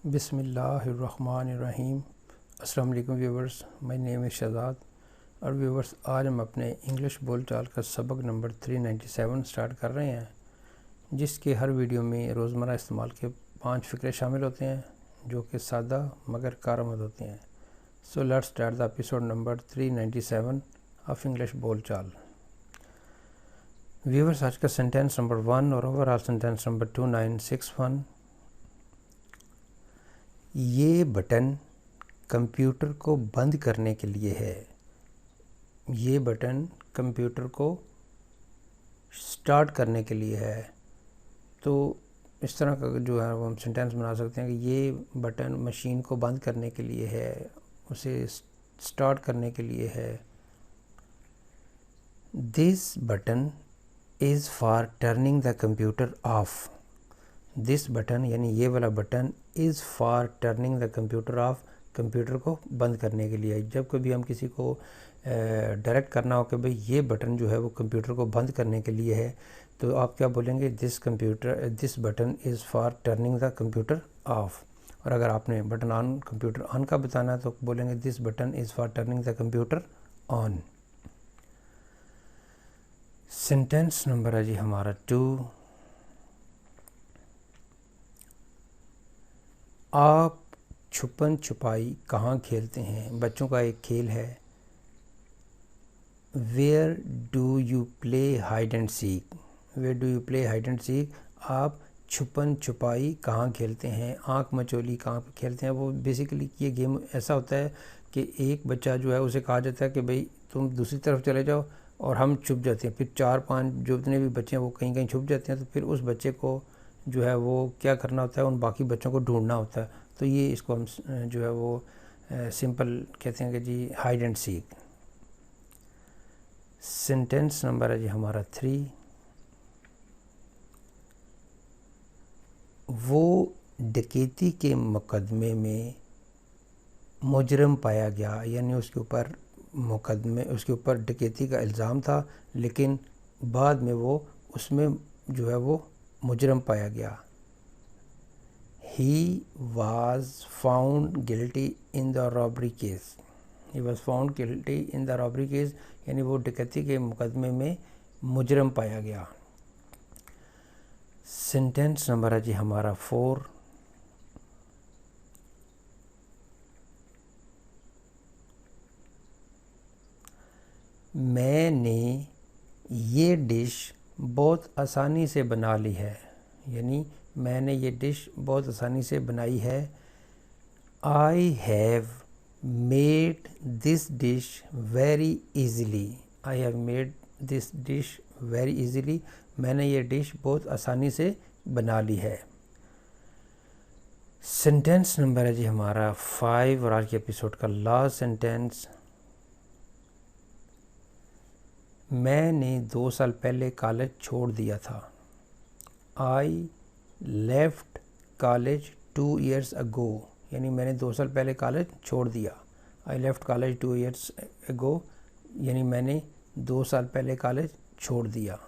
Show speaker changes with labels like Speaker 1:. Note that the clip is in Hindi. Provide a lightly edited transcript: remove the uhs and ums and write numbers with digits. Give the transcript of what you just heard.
Speaker 1: बिस्मिल्लाहिर्रहमानिर्रहीम। अस्सलाम वालेकुम viewers, my name is Shahzad. और व्यूवर्स, आज हम अपने इंग्लिश बोलचाल का सबक नंबर 397 स्टार्ट कर रहे हैं, जिसके हर वीडियो में रोज़मर्रा इस्तेमाल के 5 फ़िक्रे शामिल होते हैं जो कि सादा मगर कारआमद होते हैं। So let's start the episode number 397 of English बोलचाल। व्यूवर्स, आज का सेंटेंस नंबर 1 और ओवरऑल सेंटेंस नंबर 2961। ये बटन कंप्यूटर को बंद करने के लिए है। ये बटन कंप्यूटर को स्टार्ट करने के लिए है। तो इस तरह का जो है वो हम सेंटेंस बना सकते हैं कि ये बटन मशीन को बंद करने के लिए है, उसे स्टार्ट करने के लिए है। This button is for turning the computer of. This button यानी ये वाला button is for turning the computer of, computer को बंद करने के लिए। जब कभी हम किसी को डायरेक्ट करना हो कि भाई ये बटन जो है वो कंप्यूटर को बंद करने के लिए है, तो आप क्या बोलेंगे? This button is for turning the computer of. और अगर आपने बटन ऑन, कंप्यूटर ऑन का बताना है, तो बोलेंगे this button is for turning the computer on. Sentence number है जी हमारा 2। आप छुपन छुपाई कहाँ खेलते हैं? बच्चों का एक खेल है। Where do you play hide and seek? Where do you play hide and seek? आप छुपन छुपाई कहाँ खेलते हैं? आँख मचोली कहाँ पे खेलते हैं? वो बेसिकली ये गेम ऐसा होता है कि एक बच्चा जो है उसे कहा जाता है कि भाई तुम दूसरी तरफ चले जाओ, और हम छुप जाते हैं। फिर 4-5 जो जितने भी बच्चे हैं वो कहीं कहीं छुप जाते हैं। तो फिर उस बच्चे को जो है वो क्या करना होता है, उन बाकी बच्चों को ढूंढना होता है। तो ये इसको हम जो है वो सिंपल कहते हैं कि जी hide and seek. Sentence number है जी हमारा 3। वो डकैती के मुकदमे में मुजरम पाया गया, यानी उसके ऊपर डकैती का इल्ज़ाम था, लेकिन बाद में वो उसमें जो है वो मुजरम पाया गया। He was found guilty in the robbery case. He was found guilty in the robbery case, यानी वो डकैती के मुकदमे में मुजरम पाया गया। सेंटेंस नंबर है जी हमारा 4। मैंने ये डिश बहुत आसानी से बना ली है, यानी मैंने ये डिश बहुत आसानी से बनाई है। I have made this dish very easily. I have made this dish very easily. मैंने ये डिश बहुत आसानी से बना ली है। सेंटेंस नंबर है जी हमारा 5 और आज के एपिसोड का लास्ट सेंटेंस। मैंने 2 साल पहले कॉलेज छोड़ दिया था। I left college 2 years ago, यानी मैंने 2 साल पहले कॉलेज छोड़ दिया। I left college 2 years ago, यानी मैंने 2 साल पहले कॉलेज छोड़ दिया।